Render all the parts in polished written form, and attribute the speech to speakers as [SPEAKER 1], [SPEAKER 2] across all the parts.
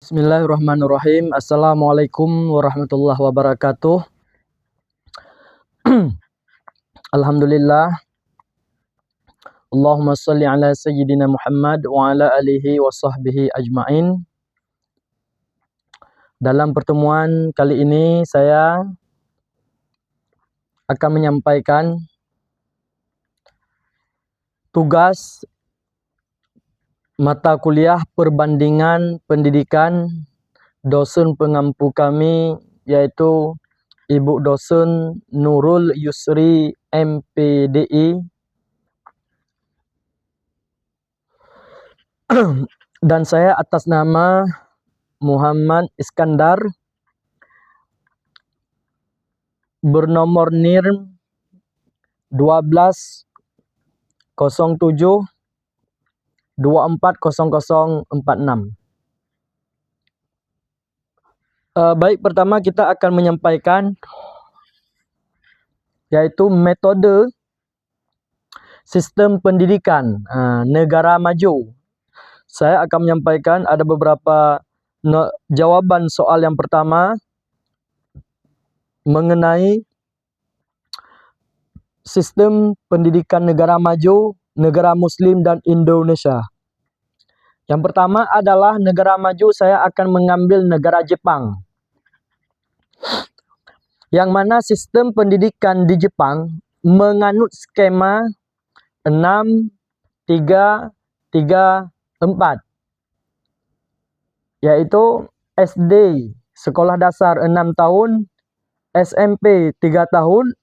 [SPEAKER 1] Bismillahirrahmanirrahim. Assalamualaikum warahmatullahi wabarakatuh. Alhamdulillah. Allahumma salli ala sayyidina Muhammad wa ala alihi wa sahbihi ajma'in. Dalam pertemuan kali ini saya akan menyampaikan tugas mata kuliah perbandingan pendidikan dosen pengampu kami, yaitu Ibu Dosen Nurul Yusri MPDI, dan saya atas nama Muhammad Iskandar, bernomor NIR 1207 240046. Baik, pertama kita akan menyampaikan yaitu metode sistem pendidikan negara maju. Saya akan menyampaikan ada beberapa jawaban soal yang pertama mengenai sistem pendidikan negara maju, negara Muslim dan Indonesia. Yang pertama adalah negara maju, saya akan mengambil negara Jepang. Yang mana sistem pendidikan di Jepang menganut skema 6-3-3-4, yaitu SD sekolah dasar 6 tahun, SMP 3 tahun,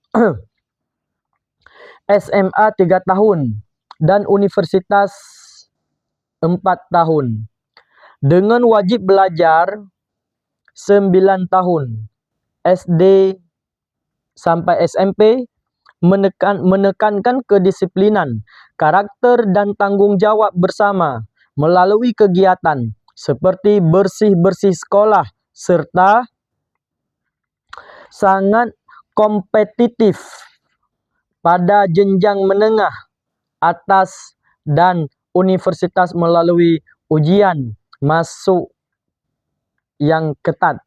[SPEAKER 1] SMA 3 tahun, dan universitas 4 tahun. Dengan wajib belajar 9 tahun. SD sampai SMP menekankan kedisiplinan, karakter dan tanggung jawab bersama melalui kegiatan seperti bersih-bersih sekolah serta sangat kompetitif pada jenjang menengah atas dan universitas melalui ujian masuk yang ketat.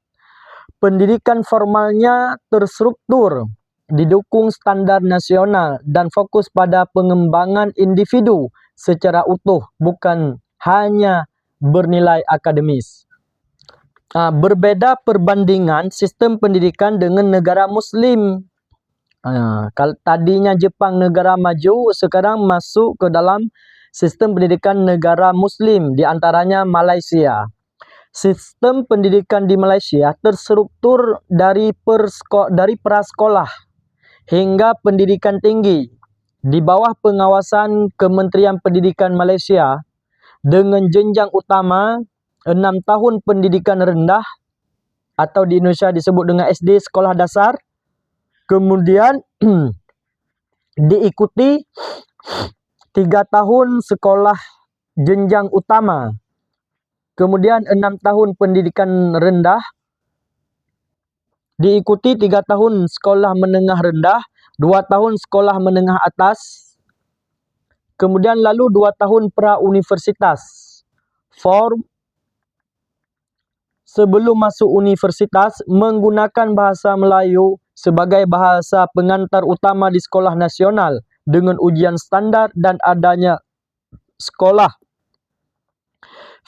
[SPEAKER 1] Pendidikan formalnya terstruktur, didukung standar nasional dan fokus pada pengembangan individu secara utuh, bukan hanya bernilai akademis. Berbeda perbandingan sistem pendidikan dengan negara Muslim. Kalau tadinya Jepang negara maju, sekarang masuk ke dalam sistem pendidikan negara Muslim, diantaranya Malaysia. Sistem pendidikan di Malaysia terstruktur dari prasekolah hingga pendidikan tinggi di bawah pengawasan Kementerian Pendidikan Malaysia dengan jenjang utama 6 tahun pendidikan rendah atau di Indonesia disebut dengan SD sekolah dasar, kemudian diikuti 3 tahun sekolah jenjang utama, kemudian 6 tahun pendidikan rendah, diikuti 3 tahun sekolah menengah rendah, 2 tahun sekolah menengah atas, kemudian lalu 2 tahun pra-universitas. Form sebelum masuk universitas menggunakan bahasa Melayu sebagai bahasa pengantar utama di sekolah nasional dengan ujian standar dan adanya sekolah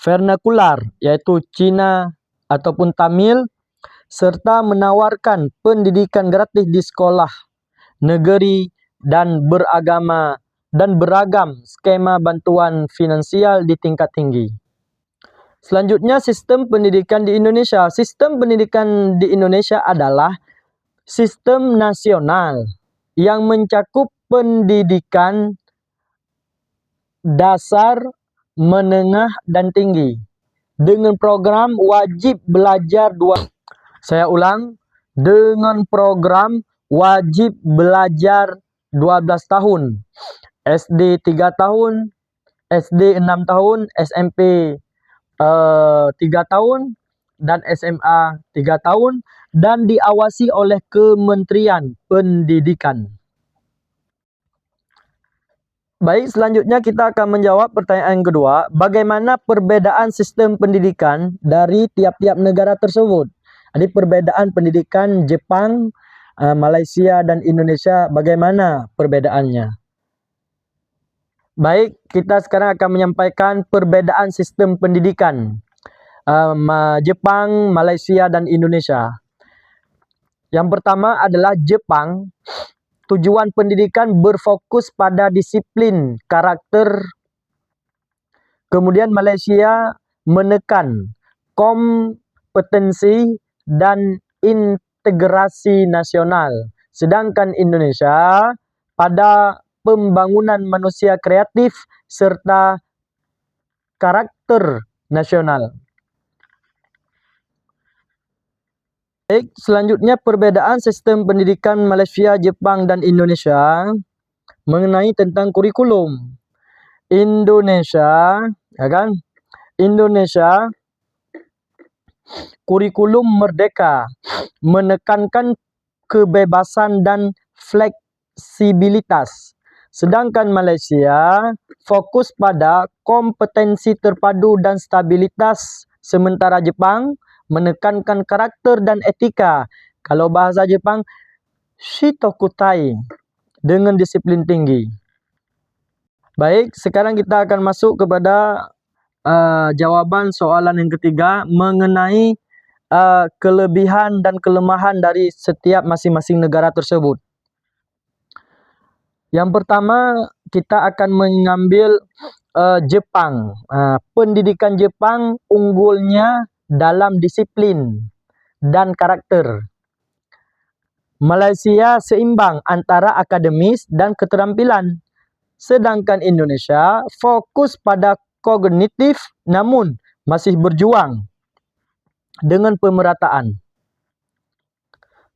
[SPEAKER 1] vernakular, yaitu Cina ataupun Tamil, serta menawarkan pendidikan gratis di sekolah negeri dan beragam skema bantuan finansial di tingkat tinggi. Selanjutnya, sistem pendidikan di Indonesia. Sistem pendidikan di Indonesia adalah sistem nasional yang mencakup pendidikan dasar, menengah, dan tinggi dengan program wajib belajar dengan program wajib belajar 12 tahun, SD 3 tahun, SD 6 tahun, SMP 3 tahun, dan SMA 3 tahun, dan diawasi oleh Kementerian Pendidikan. Baik, selanjutnya kita akan menjawab pertanyaan kedua. Bagaimana perbedaan sistem pendidikan dari tiap-tiap negara tersebut? Jadi perbedaan pendidikan Jepang, Malaysia, dan Indonesia, bagaimana perbedaannya? Baik, kita sekarang akan menyampaikan perbedaan sistem pendidikan Jepang, Malaysia, dan Indonesia. Yang pertama adalah Jepang. Tujuan pendidikan berfokus pada disiplin, karakter. Kemudian Malaysia menekan kompetensi dan integrasi nasional. Sedangkan Indonesia pada pembangunan manusia kreatif serta karakter nasional. Baik, selanjutnya perbedaan sistem pendidikan Malaysia, Jepang, dan Indonesia mengenai tentang kurikulum. Indonesia, ya kan? Indonesia kurikulum merdeka, menekankan kebebasan dan fleksibilitas. Sedangkan Malaysia fokus pada kompetensi terpadu dan stabilitas, sementara Jepang menekankan karakter dan etika. Kalau bahasa Jepang, shitokutai, dengan disiplin tinggi. Baik, sekarang kita akan masuk kepada jawaban soalan yang ketiga mengenai kelebihan dan kelemahan dari setiap masing-masing negara tersebut. Yang pertama, kita akan mengambil Jepang. Pendidikan Jepang unggulnya dalam disiplin dan karakter. Malaysia seimbang antara akademis dan keterampilan. Sedangkan Indonesia fokus pada kognitif namun masih berjuang dengan pemerataan.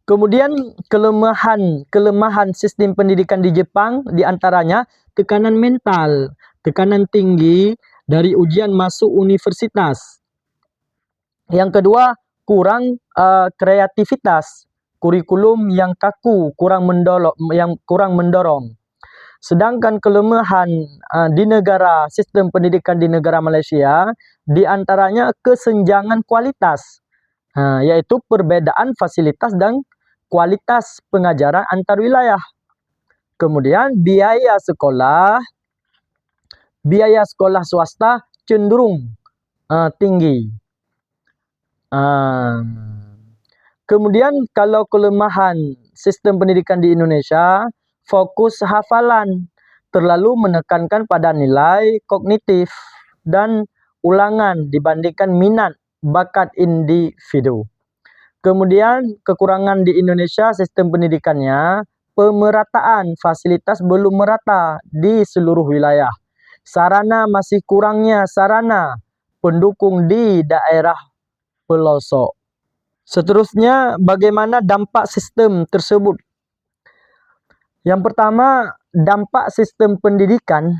[SPEAKER 1] Kemudian kelemahan sistem pendidikan di Jepang diantaranya tekanan mental, tekanan tinggi dari ujian masuk universitas. Yang kedua, kurang kreativitas, kurikulum yang kaku, kurang mendorong. Sedangkan kelemahan di sistem pendidikan di negara Malaysia diantaranya kesenjangan kualitas, yaitu perbedaan fasilitas dan kualitas pengajaran antar wilayah. Kemudian biaya sekolah swasta cenderung tinggi. Kemudian kalau kelemahan sistem pendidikan di Indonesia, fokus hafalan, terlalu menekankan pada nilai kognitif dan ulangan dibandingkan minat bakat individu. Kemudian kekurangan di Indonesia sistem pendidikannya, pemerataan fasilitas belum merata di seluruh wilayah. Sarana masih kurangnya sarana pendukung di daerah pelosok. Seterusnya, bagaimana dampak sistem tersebut? Yang pertama, dampak sistem pendidikan,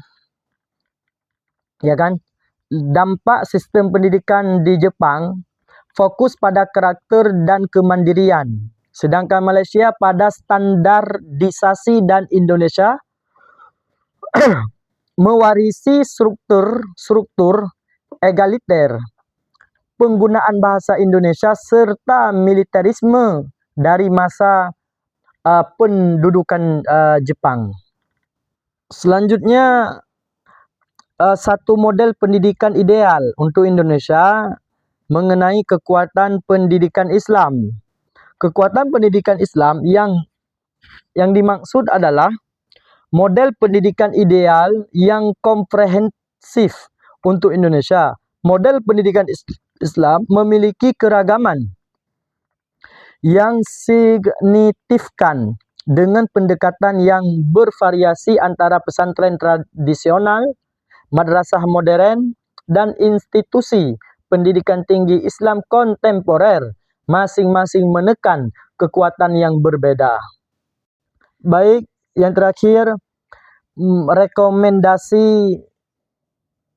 [SPEAKER 1] ya kan? Dampak sistem pendidikan di Jepang fokus pada karakter dan kemandirian. Sedangkan Malaysia pada standarisasi dan Indonesia mewarisi struktur egaliter, penggunaan bahasa Indonesia serta militerisme dari masa pendudukan Jepang. Selanjutnya, satu model pendidikan ideal untuk Indonesia mengenai kekuatan pendidikan Islam. Kekuatan pendidikan Islam yang dimaksud adalah model pendidikan ideal yang komprehensif untuk Indonesia. Model pendidikan Islam memiliki keragaman yang signifikan dengan pendekatan yang bervariasi antara pesantren tradisional, madrasah modern, dan institusi pendidikan tinggi Islam kontemporer, masing-masing menekan kekuatan yang berbeda. Baik, yang terakhir, rekomendasi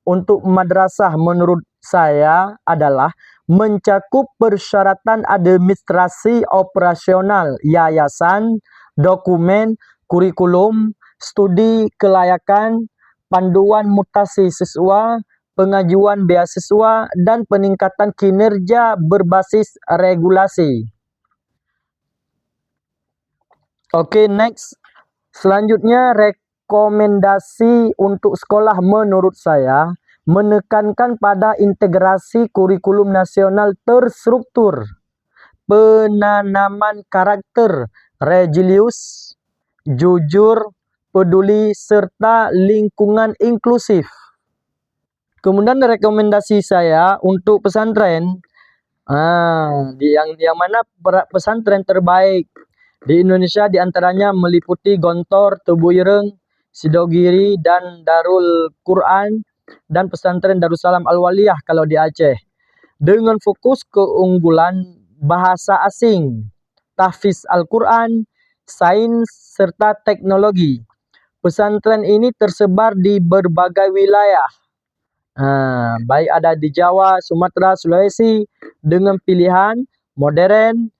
[SPEAKER 1] untuk madrasah menurut saya adalah mencakup persyaratan administrasi operasional yayasan, dokumen, kurikulum, studi kelayakan, panduan mutasi siswa, pengajuan beasiswa, dan peningkatan kinerja berbasis regulasi. Oke, next. Selanjutnya, rekomendasi untuk sekolah menurut saya menekankan pada integrasi kurikulum nasional terstruktur, penanaman karakter religius, jujur, peduli, serta lingkungan inklusif. Kemudian rekomendasi saya untuk pesantren, yang mana pesantren terbaik di Indonesia diantaranya meliputi Gontor, Tebu Ireng, Sidogiri, dan Darul Quran, dan pesantren Darussalam Al-Waliyah kalau di Aceh. Dengan fokus keunggulan bahasa asing, tahfiz Al-Quran, sains, serta teknologi. Pesantren ini tersebar di berbagai wilayah, baik ada di Jawa, Sumatera, Sulawesi, dengan pilihan modern,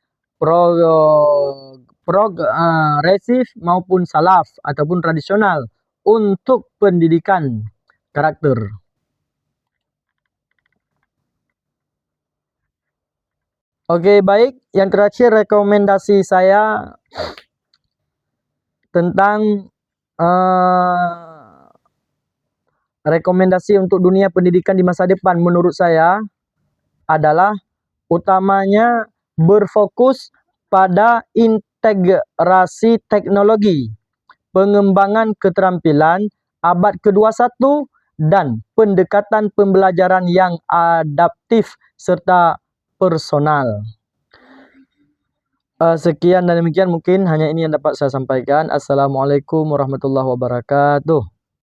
[SPEAKER 1] progresif maupun salaf ataupun tradisional untuk pendidikan karakter. Oke, baik. Yang terakhir rekomendasi saya tentang rekomendasi untuk dunia pendidikan di masa depan menurut saya adalah utamanya berfokus pada integrasi teknologi, pengembangan keterampilan abad ke-21, dan pendekatan pembelajaran yang adaptif serta personal. Sekian dan demikian, mungkin hanya ini yang dapat saya sampaikan. Assalamualaikum warahmatullahi wabarakatuh.